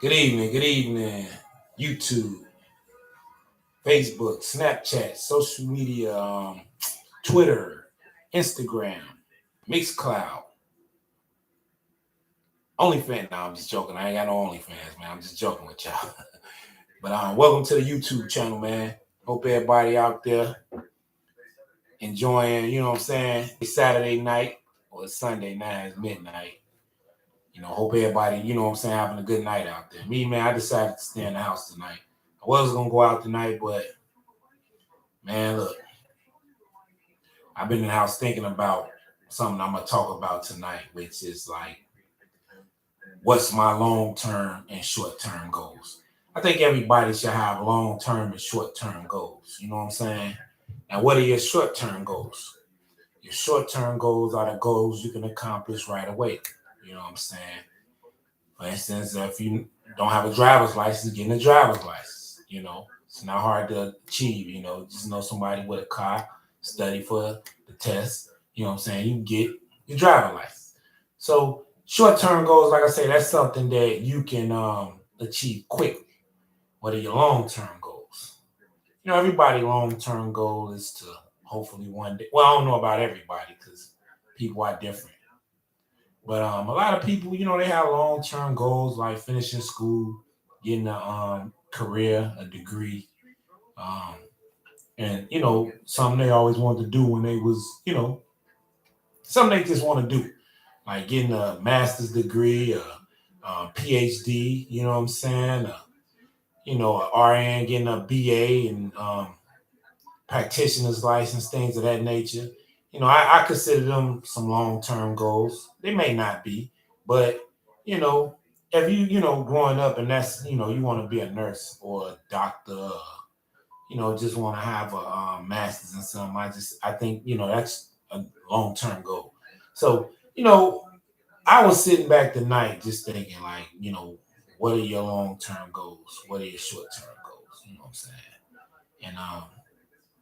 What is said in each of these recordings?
Good evening, YouTube, Facebook, Snapchat, social media, Twitter, Instagram, Mixcloud, OnlyFans. No, I'm just joking. I ain't got no OnlyFans, man. I'm just joking with y'all. But welcome to the YouTube channel, man. Hope everybody out there enjoying, you know what I'm saying, it's Saturday night or it's Sunday night, it's midnight. Hope everybody, you know what I'm saying, having a good night out there. Me, man, I decided to stay in the house tonight. I was going to go out tonight, but, man, look, I've been in the house thinking about something I'm going to talk about tonight, which is like, what's my long-term and short-term goals? I think everybody should have long-term and short-term goals. You know what I'm saying? And what are your short-term goals? Your short-term goals are the goals you can accomplish right away. You know what I'm saying? For instance, if you don't have a driver's license, getting a driver's license. It's not hard to achieve. Just know somebody with a car, study for the test. You know what I'm saying? You can get your driver's license. So short-term goals, like I say, that's something that you can achieve quickly. What are your long-term goals? Everybody long-term goal is to hopefully one day. Well, I don't know about everybody because people are different. But a lot of people, they have long-term goals like finishing school, getting a career, a degree, um, and something they always wanted to do when they was, something they just want to do, like getting a master's degree, a PhD. You know what I'm saying? A RN, getting a BA, and practitioner's license, things of that nature. I consider them some long-term goals. They may not be, but if growing up and that's, you want to be a nurse or a doctor, just want to have a master's in something. I think, that's a long-term goal. So, I was sitting back tonight just thinking like, what are your long-term goals? What are your short-term goals? You know what I'm saying? And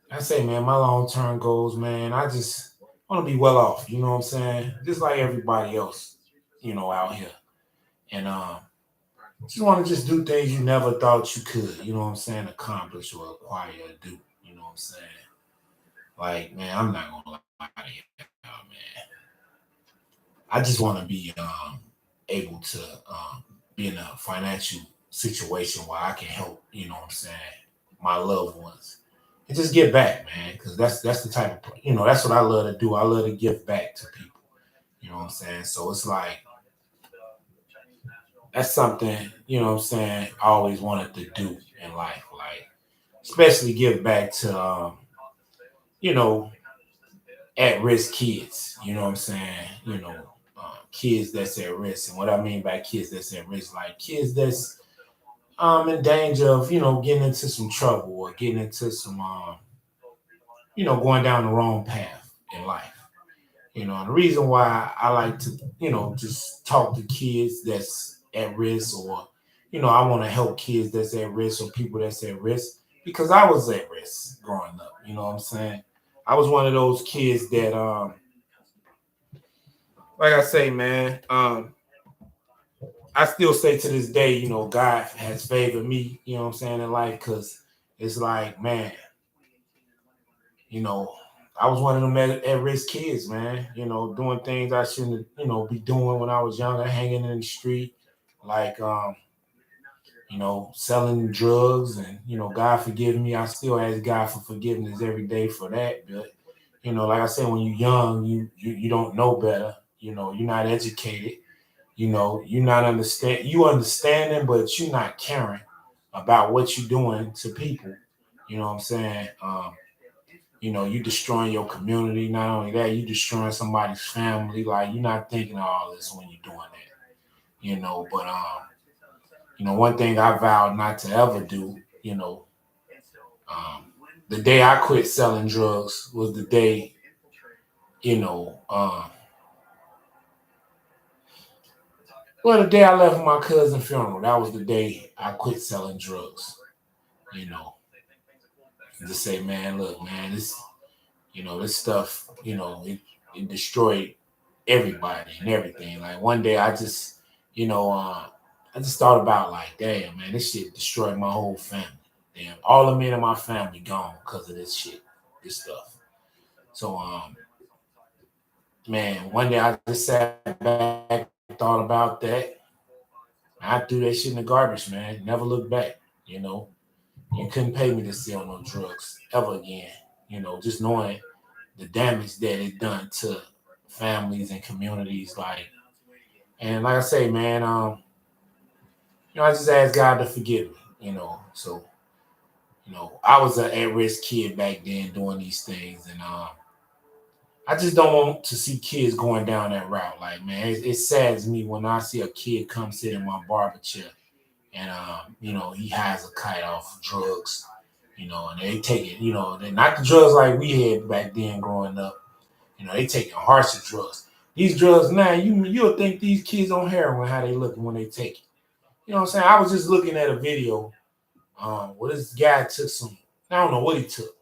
I say, man, my long term goals, man, I just want to be well off. You know what I'm saying? Just like everybody else, out here. And just want to just do things you never thought you could. You know what I'm saying? Accomplish or acquire or do. You know what I'm saying? Like, man, I'm not gonna lie to you, man. I just want to be able to be in a financial situation where I can help. You know what I'm saying? My loved ones and just give back, man. Because that's the type of that's what I love to do. I love to give back to people. You know what I'm saying? So it's like that's something what I'm saying. I always wanted to do in life, like especially give back to you know at risk kids. You know what I'm saying? Kids that's at risk, and what I mean by kids that's at risk, like kids that's in danger of getting into some trouble or getting into some going down the wrong path in life. And the reason why I like to, just talk to kids that's at risk or, I want to help kids that's at risk or people that's at risk because I was at risk growing up. You know what I'm saying? I was one of those kids that, like I say, man, I still say to this day, God has favored me, you know what I'm saying, in life because it's like, man, you know, I was one of them at risk kids, man. Doing things I shouldn't, be doing when I was younger, hanging in the street, like, selling drugs, and God forgive me. I still ask God for forgiveness every day for that. But like I said, when you're young, you don't know better. You're not educated. You're not understand. You understanding, but you're not caring about what you're doing to people. You know what I'm saying? You destroying your community. Not only that, you destroying somebody's family. Like you're not thinking of all this when you're doing that. But one thing I vowed not to ever do. The day I quit selling drugs was the day. You know, um, the day I left my cousin's funeral. That was the day I quit selling drugs. You know, and just say, man, look, man, this stuff, it destroyed everybody and everything. Like one day I just, you know, uh, I just thought about like, damn, man, this shit destroyed my whole family. Damn, all the men in my family gone because of this shit, this stuff. So, man, one day I just sat back and thought about that. I threw that shit in the garbage, man. Never looked back. You know, you couldn't pay me to sell no drugs ever again. You know, just knowing the damage that it done to families and communities. Like, and like I say, man, I just asked God to forgive me. So I was an at-risk kid back then doing these things, and I just don't want to see kids going down that route. Like, man, it saddens me when I see a kid come sit in my barber chair and he has a kite off drugs, and they take it, they're not the drugs like we had back then growing up. They taking harsher drugs. These drugs now, you'll think these kids on heroin how they looking when they take it. You know what I'm saying? I was just looking at a video where this guy took some, I don't know what he took,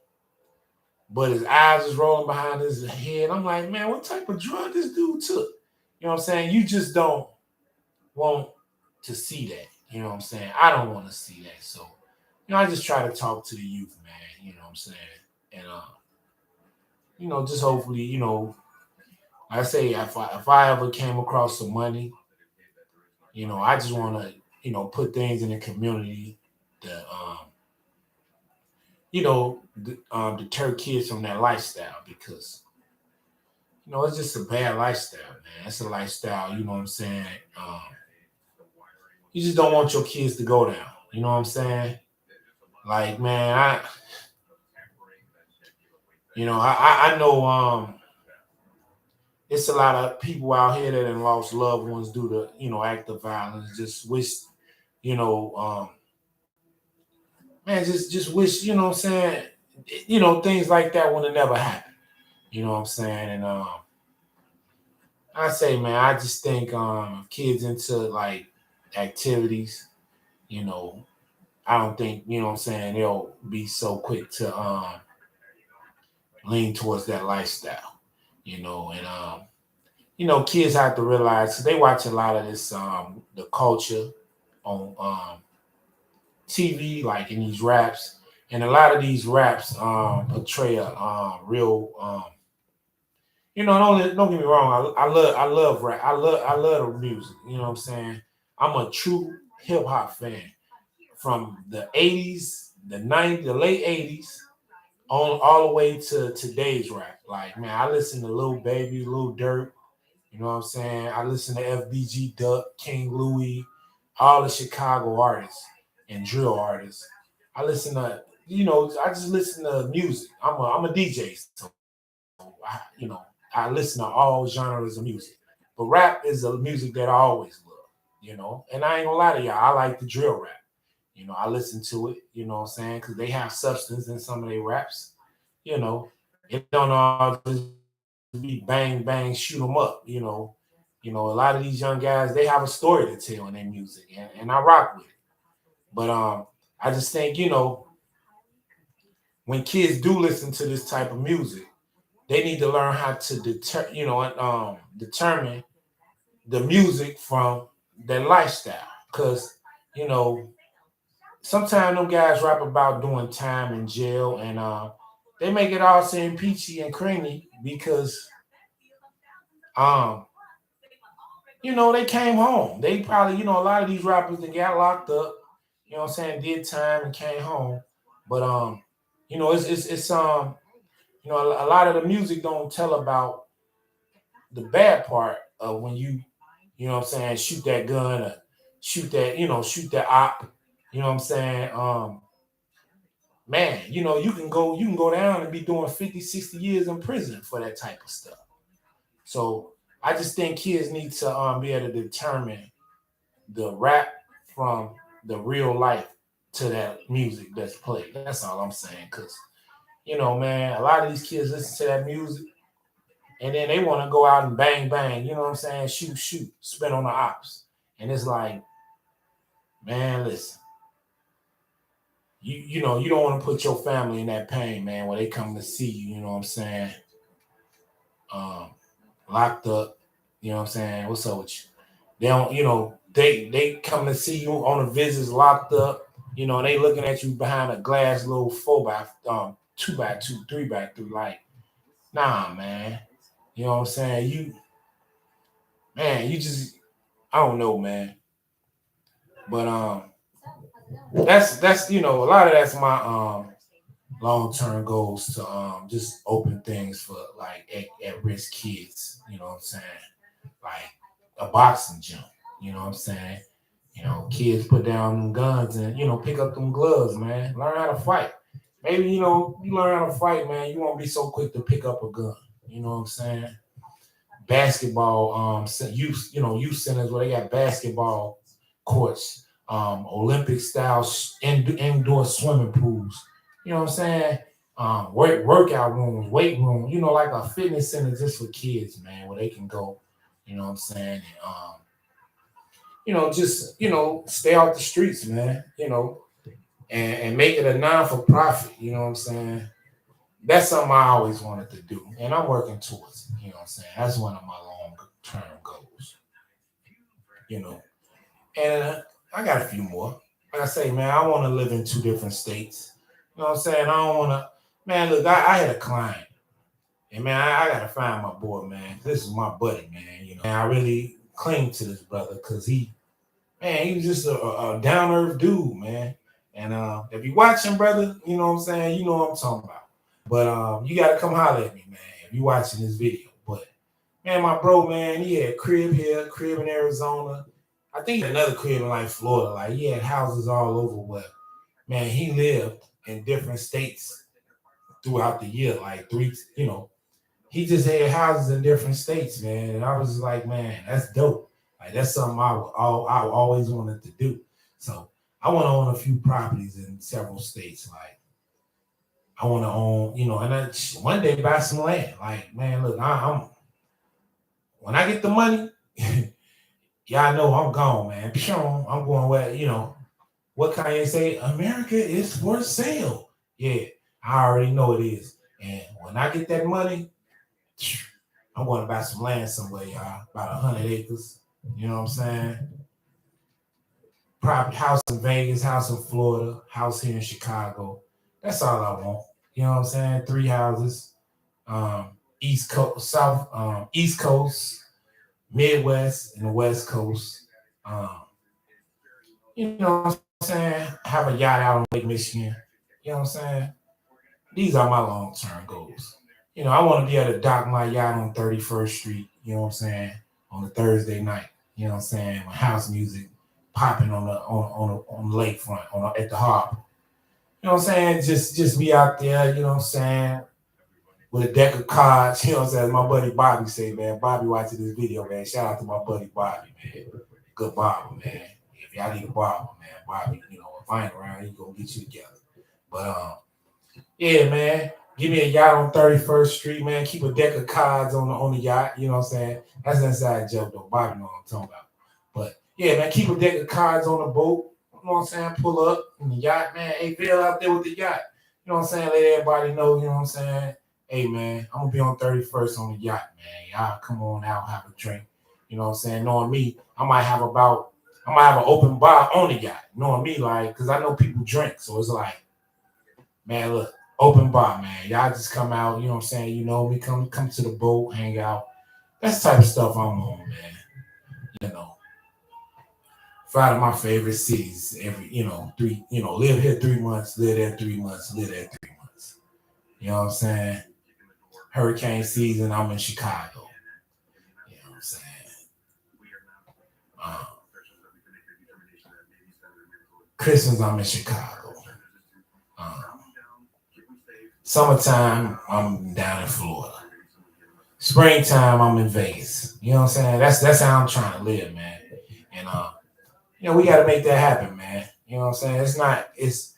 but his eyes was rolling behind his head. I'm like, man, what type of drug this dude took? You know what I'm saying? You just don't want to see that. You know what I'm saying? I don't want to see that. So, I just try to talk to the youth, man. You know what I'm saying? And just hopefully, like I say, if I ever came across some money, I just want to, put things in the community that deter kids from that lifestyle, because it's just a bad lifestyle, man. It's a lifestyle, you know what I'm saying? You just don't want your kids to go down. You know what I'm saying? Like, man, I know it's a lot of people out here that have lost loved ones due to, act of violence. Just wish, man, just wish, what I'm saying, things like that would have never happened. You know what I'm saying? And I say, man, I just think kids into like activities, you know, I don't think, what I'm saying, they'll be so quick to lean towards that lifestyle, and kids have to realize they watch a lot of this the culture on TV, like in these raps, and a lot of these raps portray a real don't get me wrong. I love rap. I love the music. You know what I'm saying? I'm a true hip hop fan from the '80s, the '90s, the late '80s, on all the way to today's rap. Like, man, I listen to Lil Baby, Lil Durk. You know what I'm saying? I listen to FBG Duck, King Louis, all the Chicago artists and drill artists. I listen to, I just listen to music. I'm a DJ, so I listen to all genres of music. But rap is the music that I always love, And I ain't gonna lie to y'all, I like the drill rap. I listen to it, you know what I'm saying? Because they have substance in some of their raps. It don't all just be bang, bang, shoot them up, A lot of these young guys, they have a story to tell in their music, and I rock with it. But I just think, when kids do listen to this type of music, they need to learn how to determine the music from their lifestyle. Because, you know, sometimes them guys rap about doing time in jail, and they make it all seem peachy and creamy because um they came home. They probably, a lot of these rappers that got locked up, what I'm saying, did time and came home. But it's a lot of the music don't tell about the bad part of when you know what I'm saying, shoot that gun or shoot that, shoot that op. You know what I'm saying? Man, you can go down and be doing 50, 60 years in prison for that type of stuff. So I just think kids need to be able to determine the rap from the real life to that music that's played. That's all I'm saying. Cause man, a lot of these kids listen to that music and then they want to go out and bang bang, you know what I'm saying? Shoot, shoot, spit on the ops. And it's like, man, listen, you don't want to put your family in that pain, man, when they come to see you, you know what I'm saying? Um, locked up, you know what I'm saying? What's up with you? They don't, they come to see you on the visits locked up, you know, and they looking at you behind a glass little 2x2, 3x3, like, nah, man. You know what I'm saying? You just, I don't know, man. But that's a lot of that's my long term goals to just open things for like at risk kids. You know what I'm saying? Like a boxing gym. You know what I'm saying? Kids put down them guns and pick up them gloves, man. Learn how to fight. Maybe you learn how to fight, man. You won't be so quick to pick up a gun. You know what I'm saying? Basketball, youth centers where they got basketball courts, Olympic style indoor swimming pools. You know what I'm saying? Workout rooms, weight room. Like a fitness center just for kids, man, where they can go. You know what I'm saying? And just stay off the streets, man. And make it a non for profit. You know what I'm saying? That's something I always wanted to do, and I'm working towards it. You know what I'm saying? That's one of my long term goals. And I got a few more. Like I say, man, I want to live in 2 different states. You know what I'm saying? I don't want to. Man, look, I had a client, and man, I got to find my boy, man. This is my buddy, man. And I really cling to this brother because he was just a down earth dude, man. And if you watching, brother, you know what I'm saying? You know what I'm talking about. But you gotta come holler at me, man, if you watching this video. But man, my bro, man, he had a crib here, crib in Arizona. I think another crib in like Florida. Like he had houses all over where, man, he lived in different states throughout the year. Like he just had houses in different states, man. And I was like, man, that's dope. Like that's something I always wanted to do. So I want to own a few properties in several states. Like I want to own, and I one day buy some land. Like, man, look, I'm when I get the money, y'all know I'm gone, man. I'm going where, what Kanye say? America is for sale. Yeah, I already know it is. And when I get that money, I'm going to buy some land somewhere, y'all. About 100 acres. You know what I'm saying? Property, house in Vegas, house in Florida, house here in Chicago. That's all I want. You know what I'm saying? 3 houses. East Coast, East Coast, Midwest, and the West Coast. You know what I'm saying? Have a yacht out on Lake Michigan. You know what I'm saying? These are my long-term goals. I want to be able to dock my yacht on 31st Street, you know what I'm saying, on a Thursday night, you know what I'm saying, with house music popping on the lakefront, at the harbor. You know what I'm saying? Just be out there, you know what I'm saying, with a deck of cards, you know what I'm saying? My buddy Bobby say, man, Bobby watching this video, man. Shout out to my buddy Bobby, man. Good barber, man. If y'all need a barber, man, Bobby, if I ain't around, he gonna get you together. But yeah, man. Give me a yacht on 31st Street, man. Keep a deck of cards on the yacht. You know what I'm saying? That's an inside joke, though. Bobby know what I'm talking about. But yeah, man, keep a deck of cards on the boat. You know what I'm saying? Pull up in the yacht, man. Hey, Bill out there with the yacht. You know what I'm saying? Let everybody know, you know what I'm saying? Hey, man, I'm going to be on 31st on the yacht, man. Y'all come on out, have a drink. You know what I'm saying? Knowing me, I might have an open bar on the yacht. Knowing me, like, because I know people drink. So it's like, man, look. Open bar, man. Y'all just come out, you know what I'm saying? You know me, come to the boat, hang out. That's the type of stuff I'm on, man. Five of my favorite cities every, live here 3 months, live there 3 months, live there 3 months. You know what I'm saying? Hurricane season, I'm in Chicago. You know what I'm saying? Christmas, I'm in Chicago. Summertime, I'm down in Florida. Springtime, I'm in Vegas. You know what I'm saying? That's how I'm trying to live, man. And we got to make that happen, man. You know what I'm saying? It's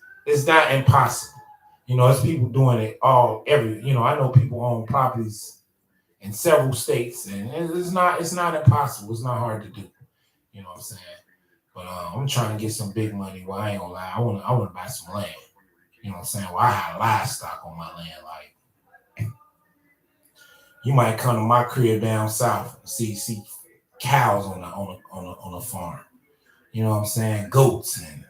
not impossible. It's people doing it I know people own properties in several states, and it's not impossible. It's not hard to do. You know what I'm saying? But I'm trying to get some big money. Well, I ain't gonna lie. I want to buy some land. You know what I'm saying? Well, I have livestock on my land. Like, you might come to my crib down south and see cows on a farm. you know what I'm saying, goats and,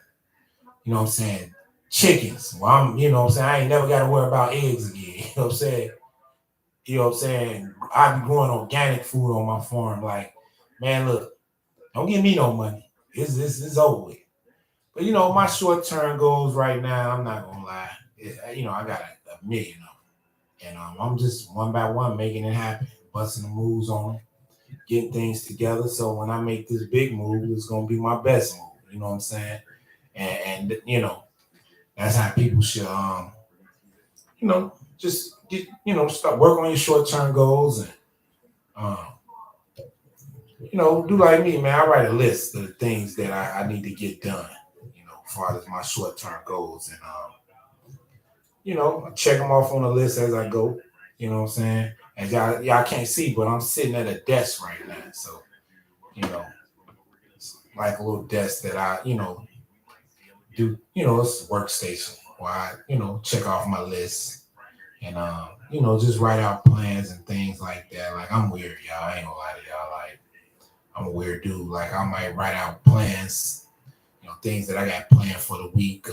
you know what I'm saying, chickens. Well, I'm, you know what I'm saying, I ain't never got to worry about eggs again. You know what I'm saying? You know what I'm saying? I be growing organic food on my farm. Like, man, look, don't give me no money. It's over with. But you know, my short term goals right now, I'm not gonna lie. You know, I got a million of them, and I'm just one by one making it happen, busting the moves on them, getting things together. So when I make this big move, it's gonna be my best move. You know what I'm saying? And you know, that's how people should you know, just get, you know, start working on your short term goals and um, you know, do like me, man. I write a list of the things that I need to get done, you know, as far as my short term goals. And, you know, I check them off on the list as I go. You know what I'm saying? And y'all can't see, but I'm sitting at a desk right now. So, you know, it's like a little desk that I, you know, do, you know, it's a workstation where I, you know, check off my list and, you know, just write out plans and things like that. Like, I'm weird, y'all. I ain't gonna lie to y'all. Like, I'm a weird dude. Like I might write out plans, you know, things that I got planned for the week.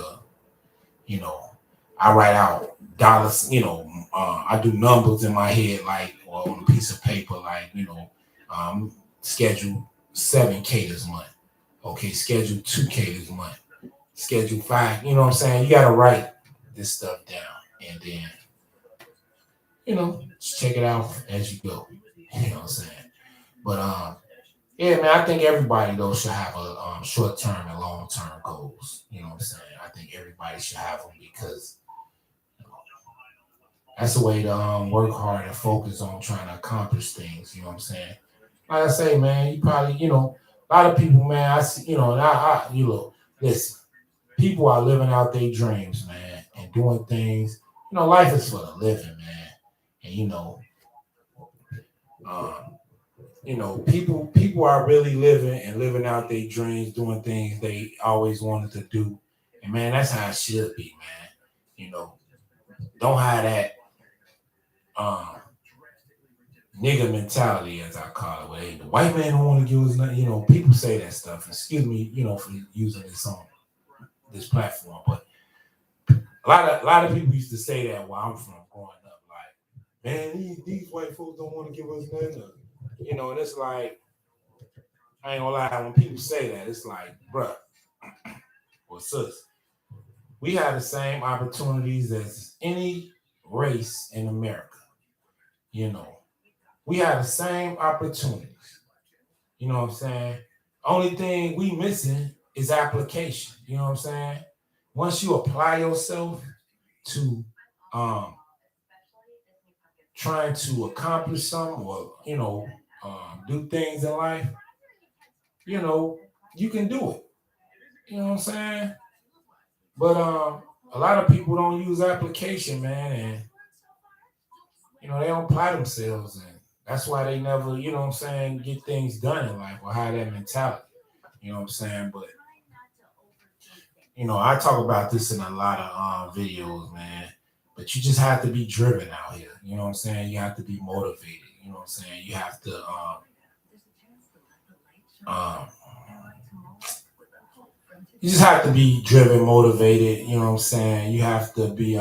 You know, I write out dollars. You know, I do numbers in my head, like or on a piece of paper, like you know, schedule 7K this month. Okay, schedule 2K this month. Schedule 5. You know what I'm saying? You gotta write this stuff down, and then you know, just check it out as you go. You know what I'm saying? But yeah, man, I think everybody though should have a short term and long term goals. You know what I'm saying? I think everybody should have them because you know, that's a way to work hard and focus on trying to accomplish things. You know what I'm saying? Like I say, man, you probably you know a lot of people, man. I see, you know, and you know, listen, people are living out their dreams, man, and doing things. You know, life is for the living, man, and um, you know, people are really living and living out their dreams, doing things they always wanted to do. And man, that's how it should be, man. You know, don't have that um nigga mentality as I call it, where hey, the white man don't want to give us nothing. You know, people say that stuff. Excuse me, you know, for using this on this platform. But a lot of people used to say that where I'm from growing up, like, man, these white folks don't want to give us nothing. You know, and it's like I ain't gonna lie, when people say that, it's like, bruh, or sis, we have the same opportunities as any race in America. You know, we have the same opportunities. You know what I'm saying? Only thing we missing is application. You know what I'm saying? Once you apply yourself to um, trying to accomplish something or do things in life, you know, you can do it. You know what I'm saying? But a lot of people don't use application, man, and you know they don't apply themselves, and that's why they never, you know what I'm saying, get things done in life or have that mentality. You know what I'm saying? But you know, I talk about this in a lot of videos, man. But you just have to be driven out here. You know what I'm saying? You have to be motivated. You know what I'm saying? You have to um, you just have to be driven, motivated. You know what I'm saying? You have to be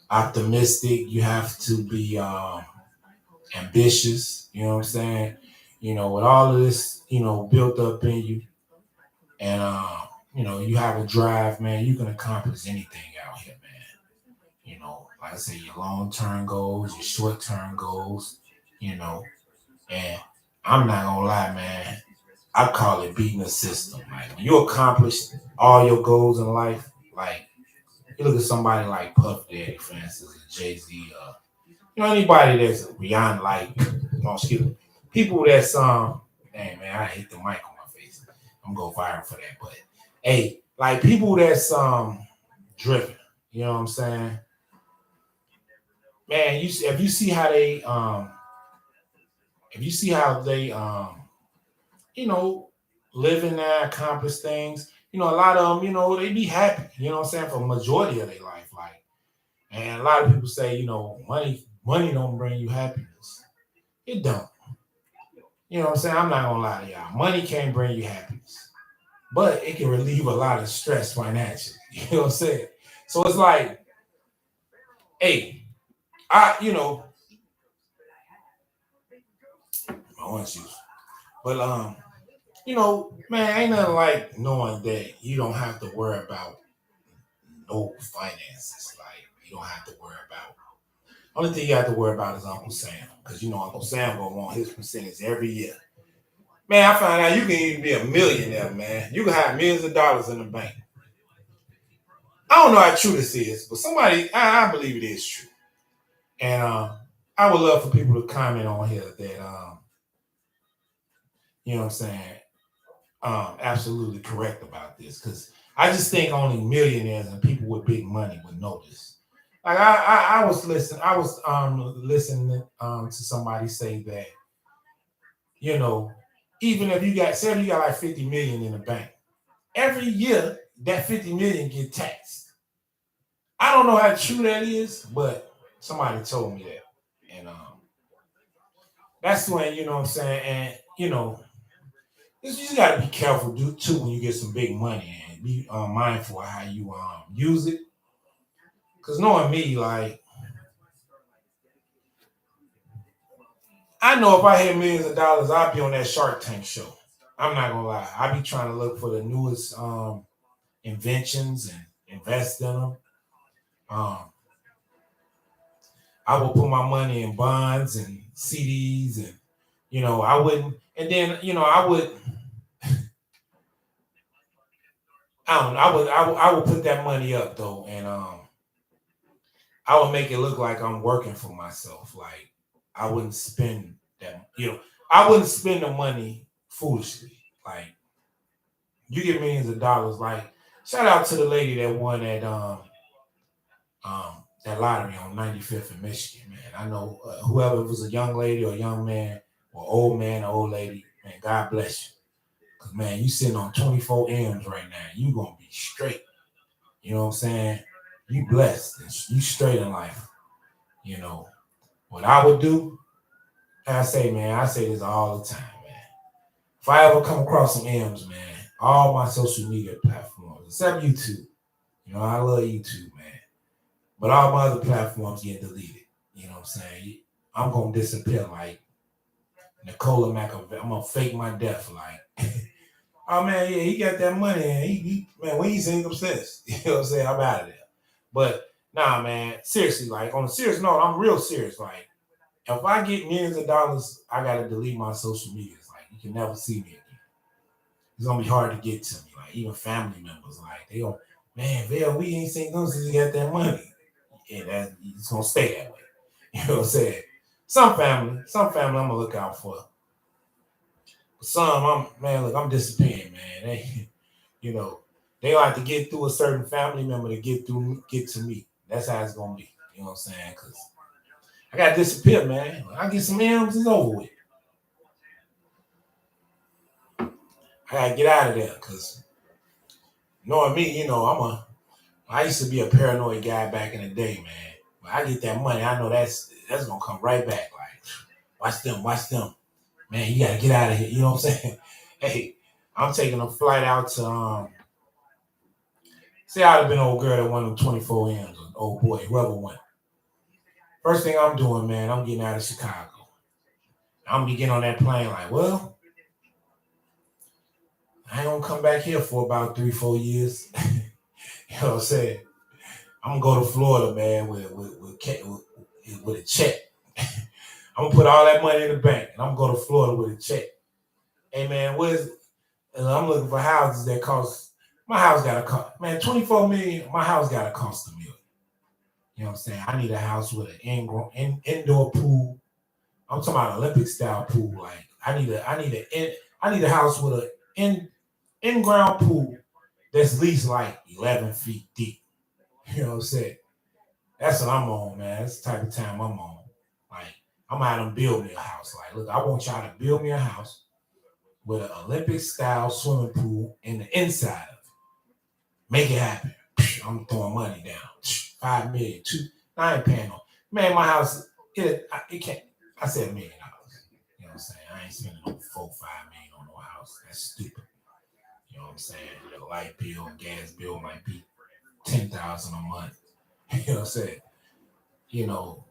optimistic. You have to be ambitious. You know what I'm saying? You know, with all of this, you know, built up in you, and you know, you have a drive, man. You can accomplish anything out here, man. You know, like I say, your long term goals, your short term goals. You know, and I'm not gonna lie, man. I call it beating the system. Like when you accomplish all your goals in life, like you look at somebody like Puff Daddy, for instance, or Jay Z, you know, anybody that's beyond like, oh, excuse me, people that's dang man, I hit the mic on my face. I'm gonna go viral for that, but hey, like people that's driven, you know what I'm saying? Man, if you see how they if you see how they you know live in there, accomplish things, you know, a lot of them, you know, they be happy, you know what I'm saying, for a majority of their life, like, and a lot of people say, you know, money don't bring you happiness. It don't. You know what I'm saying? I'm not gonna lie to y'all. Money can't bring you happiness, but it can relieve a lot of stress financially. You know what I'm saying? So it's like, hey, you know, my orange juice. But you know, man, ain't nothing like knowing that you don't have to worry about no finances. Like you don't have to worry about. Only thing you have to worry about is Uncle Sam, because you know Uncle Sam gonna want his percentage every year. Man, I found out you can even be a millionaire, man. You can have millions of dollars in the bank. I don't know how true this is, but I believe it is true. And I would love for people to comment on here that you know what I'm saying, absolutely correct about this. Because I just think only millionaires and people with big money would know this. Like I was listening to somebody say that, you know, even if you got say if you got like 50 million in the bank, every year that 50 million get taxed. I don't know how true that is, but somebody told me that. And that's when, you know what I'm saying, and you know, you just gotta be careful too when you get some big money and be mindful of how you use it. Cause knowing me, like I know if I had millions of dollars, I'd be on that Shark Tank show. I'm not gonna lie. I be trying to look for the newest inventions and invest in them. Um, I would put my money in bonds and CDs, and you know, I wouldn't. And then you know, I would. I don't know. I would put that money up though, and I would make it look like I'm working for myself. Like I wouldn't spend that. You know, I wouldn't spend the money foolishly. Like you get millions of dollars. Like shout out to the lady that won that lottery on 95th in Michigan, man. I know whoever it was, a young lady or a young man or old man or old lady, man, God bless you. Cause man, you sitting on 24 M's right now. You gonna be straight. You know what I'm saying? You blessed. You straight in life. You know what I would do? I say this all the time, man. If I ever come across some M's, man, all my social media platforms, except YouTube. You know, I love YouTube, man. But all my other platforms get deleted. You know what I'm saying? I'm gonna disappear like Nicola Machiavelli. I'm gonna fake my death like, oh man, yeah, he got that money and he man, when he's seen him since. You know what I'm saying? I'm out of there. But nah, man, seriously, like on a serious note, I'm real serious. Like, if I get millions of dollars, I gotta delete my social media. It's like you can never see me again. It's gonna be hard to get to me. Like even family members, like they go, man, Vail, we ain't seen them since he got that money. And it's gonna stay that way. You know what I'm saying? Some family I'm gonna look out for. But some I'm disappearing, man. You know, they like to get through a certain family member to get to me. That's how it's gonna be. You know what I'm saying? Cause I gotta disappear, man. When I get some M's, it's over with. I gotta get out of there. Cause knowing me, you know, I used to be a paranoid guy back in the day, man. When I get that money, I know that's gonna come right back. Like, watch them. Man, you gotta get out of here. You know what I'm saying? Hey, I'm taking a flight out to say I'd have been an old girl that won them 24 M's, or old boy, whoever won. First thing I'm doing, man, I'm getting out of Chicago. I'm gonna get on that plane like, well, I ain't gonna come back here for about 3-4 years. You know what I'm saying? I'm gonna go to Florida, man, with a check. I'm gonna put all that money in the bank, and I'm gonna go to Florida with a check. Hey, man, and I'm looking for houses that cost. My house gotta cost, man, 24 million. My house gotta cost $1 million. You know what I'm saying? I need a house with an indoor pool. I'm talking about Olympic style pool. Like I need a house with an in ground pool that's at least like 11 feet deep. You know what I'm saying? That's what I'm on, man. That's the type of time I'm on. Like I'm out and build me a house. Like, look, I want y'all to build me a house with an Olympic style swimming pool in the inside of it. Make it happen. I'm throwing money down. 5 million, two. I ain't paying no. Man, my house, it can't. I said $1 million. You know what I'm what I'm saying? I ain't spending no 4, 5 million on no house. That's stupid. You know what I'm saying? The light bill and gas bill might be 10,000 a month. You know what I'm saying? You know,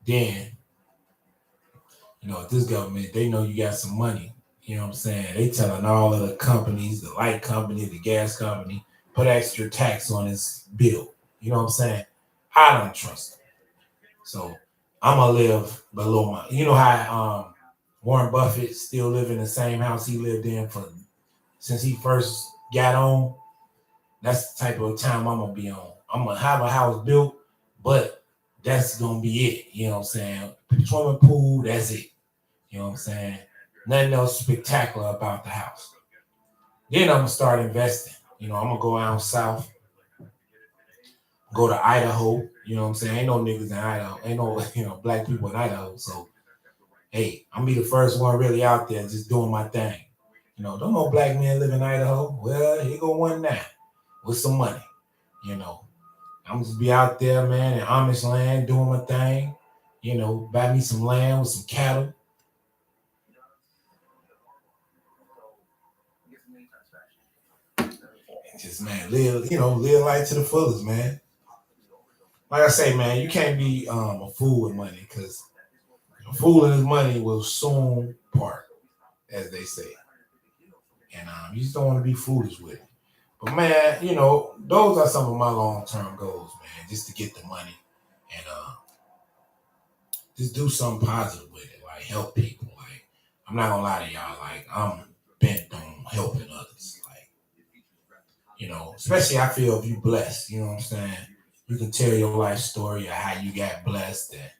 then, this government, they know you got some money. You know what I'm saying? They telling all of the companies, the light company, the gas company, put extra tax on this bill. You know what I'm saying? I don't trust them. So I'm gonna live below my. You know how Warren Buffett still live in the same house he lived in since he first got on. That's the type of time I'm gonna be on. I'm gonna have a house built, but that's gonna be it. You know what I'm saying? Swimming pool, that's it. You know what I'm saying? Nothing else spectacular about the house. Then I'm gonna start investing. I'm gonna go out south, go to Idaho. You know what I'm saying? Ain't no niggas in Idaho. Ain't no black people in Idaho. So hey, I'm be the first one really out there just doing my thing. Don't no black men live in Idaho. Well, here go one now with some money. I'm just be out there, man, in Amish land doing my thing. Buy me some land with some cattle. And just, man, live life to the fullest, man. Like I say, man, you can't be a fool with money, because a fool and his money will soon part, as they say. And you just don't want to be foolish with it. But man, those are some of my long-term goals, man, just to get the money and just do something positive with it, like help people. Like, I'm not gonna lie to y'all, like, I'm bent on helping others. Like, especially I feel if you blessed, you know what I'm saying? You can tell your life story of how you got blessed and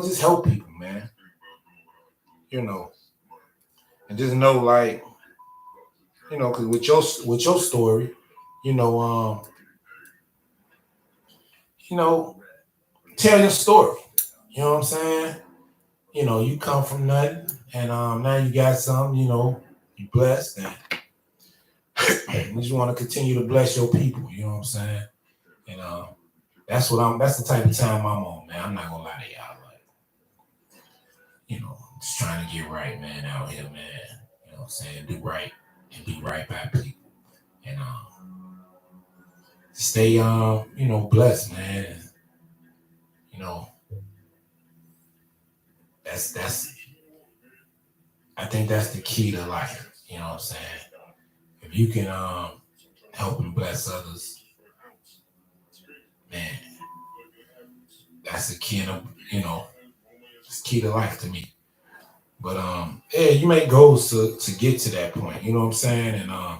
just help people, man. And just know, like, because with your story, you know, tell your story. You know what I'm saying? You come from nothing, and now you got something. You blessed, and you just want to continue to bless your people. You know what I'm saying? And that's the type of time I'm on, man. I'm not gonna lie to y'all, like, just trying to get right, man, out here, man. You know what I'm saying? Do right and be right by people, and stay blessed, man. And, that's I think that's the key to life. You know what I'm saying? If you can help and bless others, man, that's the key to it's key to life to me. But yeah, you make goals to get to that point. You know what I'm saying? And I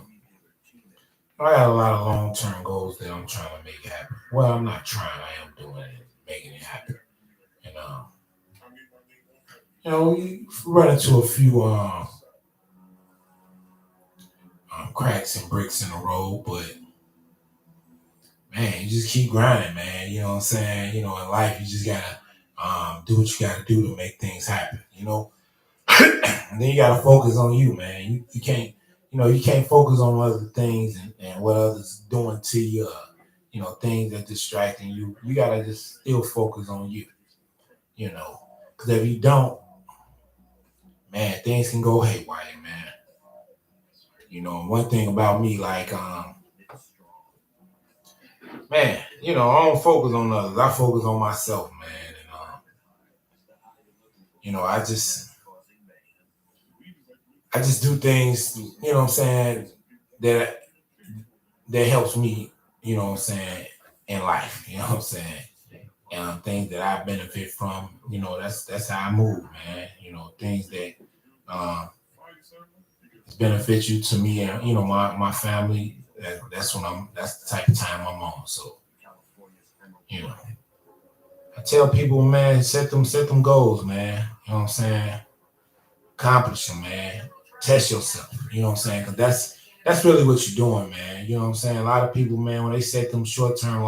got a lot of long-term goals that I'm trying to make happen. Well, I'm not trying. I am doing it, making it happen. And you run into a few cracks and bricks in the road, but man, you just keep grinding, man. You know what I'm saying? In life, you just gotta do what you gotta do to make things happen. And then you gotta focus on you, man. You can't, you can't focus on other things and what others doing to you. Things that distracting you. You gotta just still focus on you. Because if you don't, man, things can go haywire, man. One thing about me, like, man, I don't focus on others. I focus on myself, man. And I just do things, what I'm saying, that helps me, what I'm saying, in life, what I'm saying. Things that I benefit from, that's how I move, man. Things that benefit you to me and my family. That's the type of time I'm on. So, I tell people, man, set them goals, man. You know what I'm saying? Accomplish them, man. Test yourself. You know what I'm saying? Because that's really what you're doing, man. You know what I'm saying? A lot of people, man, when they set them short-term,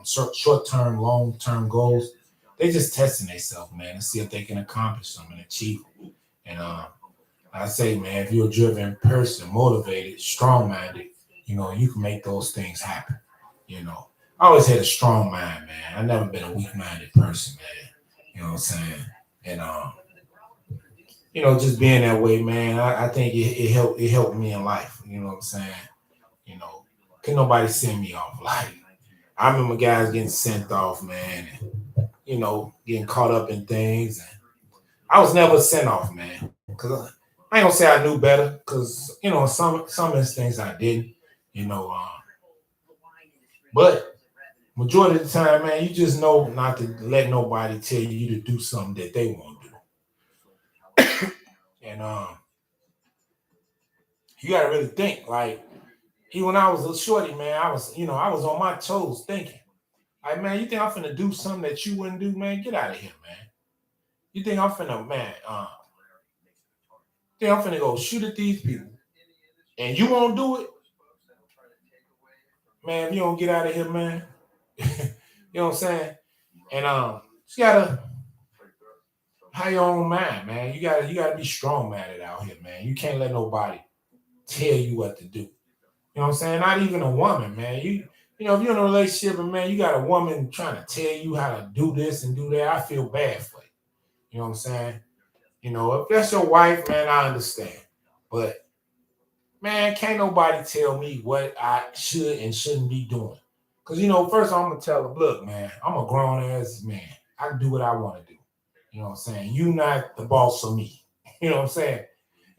short-term, long-term goals, they just testing themselves, man, to see if they can accomplish them and achieve them. And I say, man, if you're a driven person, motivated, strong-minded, you can make those things happen. I always had a strong mind, man. I've never been a weak-minded person, man. You know what I'm saying? And just being that way, man, I think it helped me in life. You know what I'm saying? You know, can nobody send me off? Like I remember guys getting sent off, man, and getting caught up in things. And I was never sent off, man, because I ain't gonna say I knew better, because some instincts I didn't, you know. But majority of the time, man, you just know not to let nobody tell you to do something that they want to do. And you gotta really think. Like even when I was a shorty, man, I was on my toes thinking. Like, man, you think I'm finna do something that you wouldn't do, man? Get out of here, man. You think I'm finna, man? Think I'm finna go shoot at these people, and you won't do it, man? If you don't get out of here, man. You know what I'm saying? And you gotta have your own mind, man. You gotta be strong minded out here, man. You can't let nobody tell you what to do. You know what I'm saying? Not even a woman, man. If you're in a relationship and man, you got a woman trying to tell you how to do this and do that, I feel bad for you. You know what I'm saying? If that's your wife, man, I understand. But man, can't nobody tell me what I should and shouldn't be doing. Cause first I'm gonna tell them, look, man, I'm a grown ass man. I can do what I want to do. You know what I'm saying? You not the boss of me. You know what I'm saying?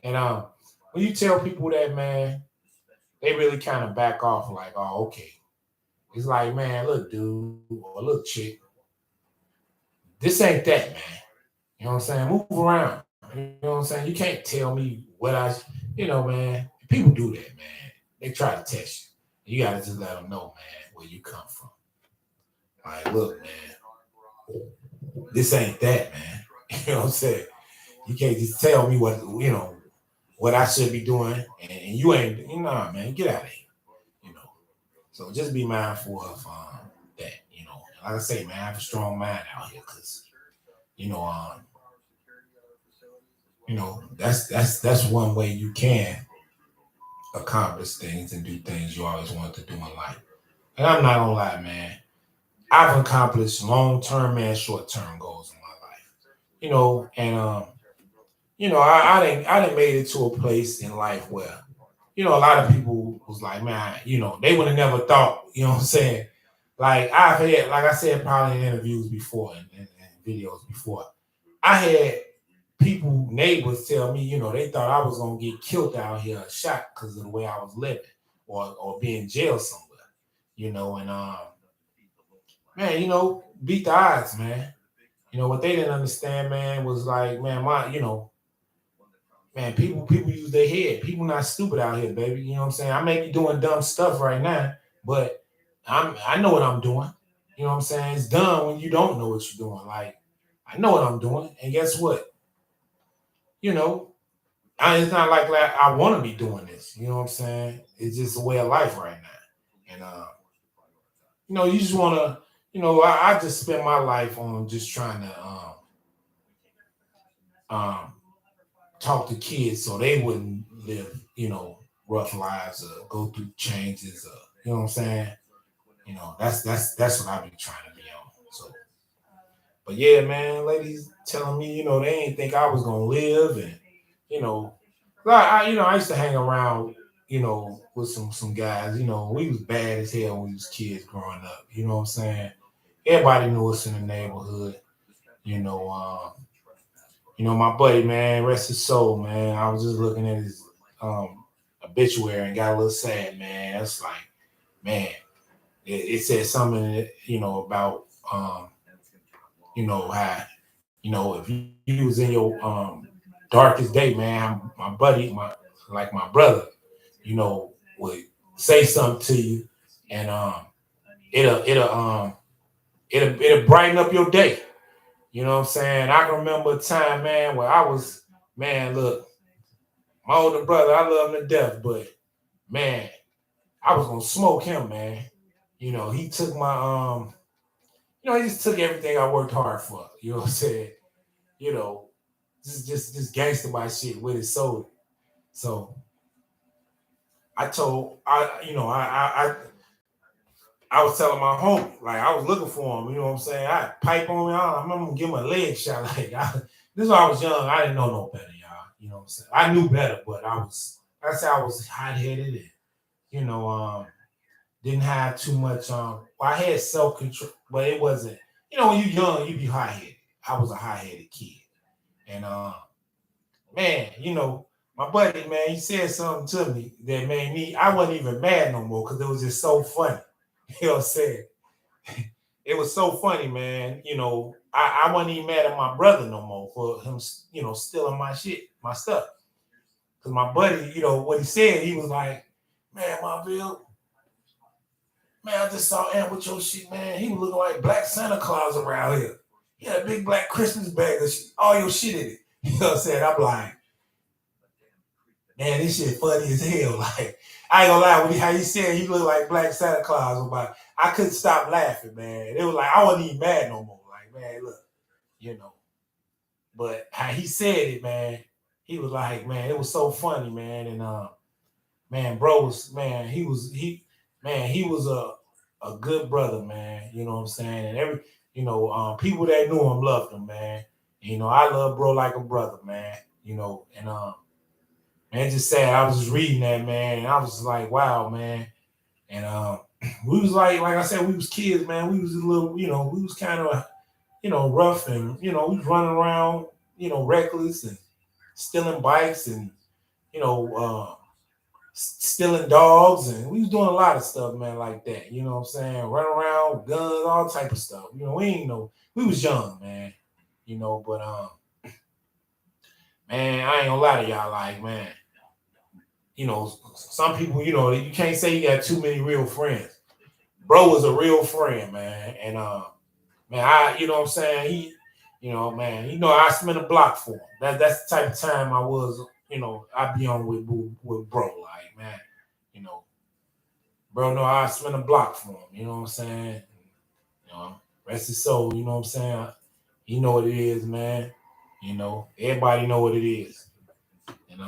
And when you tell people that, man, they really kind of back off like, oh, okay. It's like, man, look, dude, or look, chick, this ain't that, man. You know what I'm saying? Move around. You know what I'm saying? You can't tell me what man. People do that, man. They try to test you. You gotta just let them know, man, where you come from. Like, look, man, this ain't that, man. You know what I'm saying? You can't just tell me what I should be doing, and you ain't, man, get out of here. You know. So just be mindful of that. Like I say, man, I have a strong mind out here, because you know, um, that's one way you can accomplish things and do things you always wanted to do in life. And I'm not gonna lie, man. I've accomplished long term and short term goals in my life. And I didn't made it to a place in life where, a lot of people was like, man, they would have never thought, you know what I'm saying? Like I've had, like I said, probably in interviews before and videos before, I had people, neighbors tell me, they thought I was gonna get killed out here, shot because of the way I was living, or be in jail somewhere, and man, beat the odds, man. What they didn't understand, man, was like, man, man, people use their head. People not stupid out here, baby. You know what I'm saying? I may be doing dumb stuff right now, but I know what I'm doing. You know what I'm saying? It's dumb when you don't know what you're doing. Like, I know what I'm doing, and guess what? You know, it's not like I want to be doing this. You know what I'm saying? It's just a way of life right now. And you just want to, I just spend my life on just trying to um, talk to kids so they wouldn't live, rough lives or go through changes, or you know what I'm saying? That's what I be trying to be on. So, but yeah, man, ladies telling me, they ain't think I was gonna live, and you know, I used to hang around, with some guys. We was bad as hell when we was kids growing up. You know what I'm saying? Everybody knew us in the neighborhood. You know, my buddy, man, rest his soul, man. I was just looking at his obituary and got a little sad, man. That's like, man, it said something, about how, if you was in your darkest day, man, my buddy, my brother, would say something to you, and it'll it'll um it'll brighten up your day. You know what I'm saying? I can remember a time, man, where I was, man, look, my older brother, I love him to death, but man, I was gonna smoke him, man. He took my he just took everything I worked hard for. You know what I'm saying? You know, just gangster my shit with his soul. So I told I I was telling my homie, like I was looking for him, you know what I'm saying? I pipe on me, I remember giving him a leg shot. This is when I was young, I didn't know no better, y'all. You know what I'm saying? I knew better, but I say I was hot-headed and, you know, didn't have too much I had self-control, but it wasn't, you know, when you're young, you be hot-headed. I was a hot-headed kid. And man, you know, my buddy, man, he said something to me that made me, I wasn't even mad no more because it was just so funny. You know what I'm saying? It was so funny, man. You know, I wasn't even mad at my brother no more for him, you know, stealing my shit, my stuff. Because my buddy, you know, what he said, he was like, man, Marville, man, I just saw Ant with your shit, man. He was looking like Black Santa Claus around here. He had a big black Christmas bag of shit, all your shit in it. You know what I'm saying? I'm like, man, this shit funny as hell. Like, I ain't gonna lie, how he said he looked like Black Santa Claus, but I couldn't stop laughing, man. It was like I wasn't even mad no more. Like, man, look, you know. But how he said it, man, he was like, man, it was so funny, man. And man, bro was, man, he was a good brother, man. You know what I'm saying? And people that knew him loved him, man. You know, I love bro like a brother, man. You know, and man, just sad. I was just reading that, man, and I was just like, wow, man. And we was like I said, we was kids, man. We was a little, you know, we was kind of, you know, rough, and you know, we was running around, you know, reckless and stealing bikes and, you know, stealing dogs, and we was doing a lot of stuff, man, like that. You know what I'm saying? Running around with guns, all type of stuff. You know, we was young, man. You know, but man, I ain't gonna lie to y'all, like, man. You know, some people, you know, you can't say you got too many real friends. Bro was a real friend, man. And man, you know what I'm saying? You know, man, you know, I spent a block for him. That's the type of time I was, you know, I be on with bro. Like, man, you know, bro, no, I spent a block for him, you know what I'm saying? You know, rest his soul, you know what I'm saying? You know what it is, man. You know, everybody know what it is. And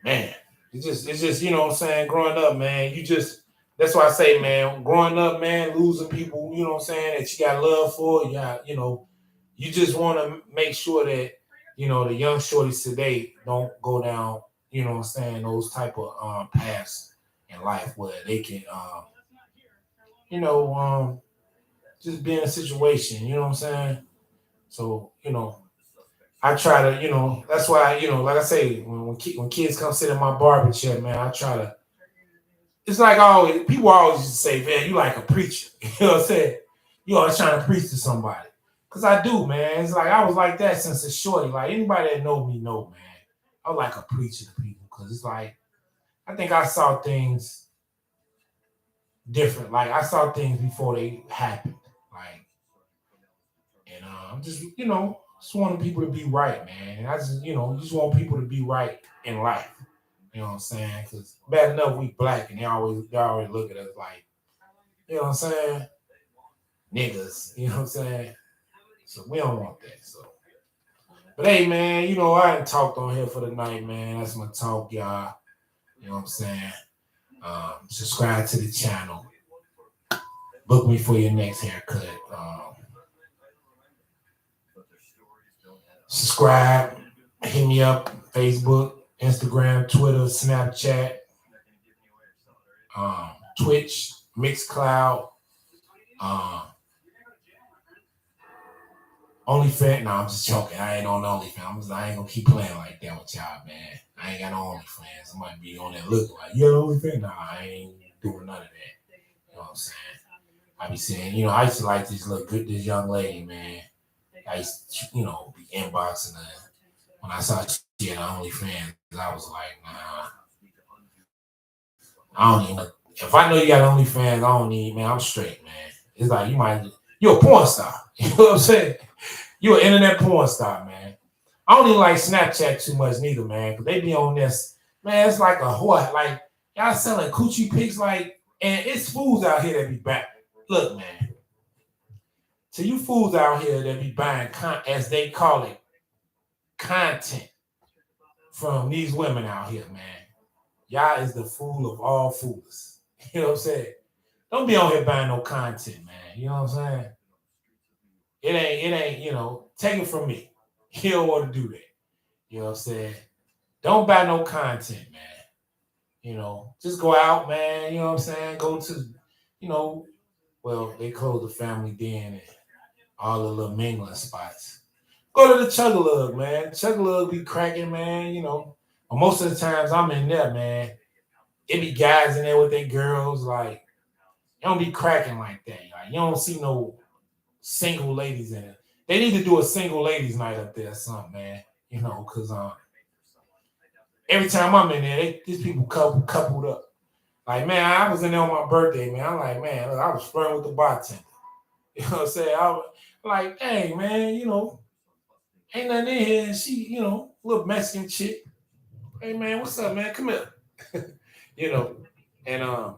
man, it's just, you know what I'm saying, growing up, man, that's why I say, man, growing up, man, losing people, you know what I'm saying, that you got love for, you know, you just want to make sure that, you know, the young shorties today don't go down, you know what I'm saying, those type of paths in life where they can, you know, just be in a situation, you know what I'm saying? So, you know, I try to, you know, that's why, you know, like I say, when kids come sit in my barber chair, man, I try to, it's like people always used to say, man, you like a preacher. You know what I'm saying? You always trying to preach to somebody. Cause I do, man. It's like I was like that since a shorty. Like anybody that know me know, man. I was like a preacher to people. Cause it's like, I think I saw things different. Like I saw things before they happened. Like, and I'm just, you know, just wanting people to be right, man. And I just, you know, just want people to be right in life. You know what I'm saying? Because bad enough we black and they always look at us like, you know what I'm saying? Niggas, you know what I'm saying? So we don't want that. So, but hey, man, you know, I done talked on here for the night, man. That's my talk, y'all. You know what I'm saying? Subscribe to the channel. Book me for your next haircut. Subscribe. Hit me up. Facebook, Instagram, Twitter, Snapchat, Twitch, Mixcloud, OnlyFans. No, I'm just joking. I ain't on OnlyFans. I ain't gonna keep playing like that with y'all, man. I ain't got no OnlyFans. I might be on there looking like, you got OnlyFans? Nah, I ain't doing none of that. You know what I'm saying? I be saying, you know, I used to like this this young lady, man. I used to, you know, be inboxing her. When I saw she had OnlyFans, I was like, nah. I don't even. If I know you got OnlyFans, I don't need, man. I'm straight, man. It's like you're a porn star. You know what I'm saying? You're an internet porn star, man. I don't even like Snapchat too much neither, man, because they be on this, man. It's like a whore, like y'all selling coochie pics, like, and it's fools out here that be back. Look, man. So you fools out here that be buying, as they call it, content from these women out here, man. Y'all is the fool of all fools. You know what I'm saying? don't be on here buying no content, man. You know what I'm saying? It ain't, take it from me. You don't want to do that. You know what I'm saying? Don't buy no content, man. Just go out, man. You know what I'm saying? Go to, you know, well, they close the family den and all the little mingling spots. Go to the Chug-a-Lug, man. Chug-a-Lug be cracking, man. But most of the times I'm in there, man. It be guys in there with their girls, like, you don't be cracking like that. Like, you don't see no single ladies in it. They need to do a single ladies night up there or something, man. Because every time I'm in there, these people coupled up. Like, man, I was in there on my birthday, man. I'm like, man, look, I was flirting with the bartender. You know what I'm saying? I was like, hey, man, ain't nothing in here. And she, little Mexican chick. Hey, man, what's up, man? Come here. And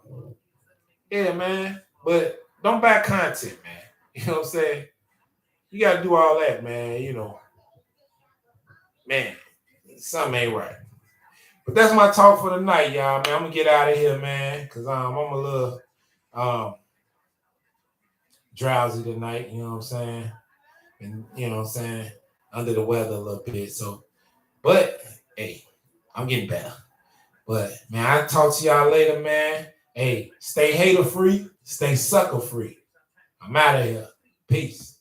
yeah, man. But don't buy content, man. You know what I'm saying? You gotta do all that, man. Man, something ain't right. But that's my talk for the night, y'all, man. I'm gonna get out of here, man, because I'm a little drowsy tonight, you know what I'm saying? And you know what I'm saying, under the weather a little bit. So, but hey, I'm getting better. But man, I'll talk to y'all later, man. Hey, stay hater free, stay sucker free. I'm out of here. Peace.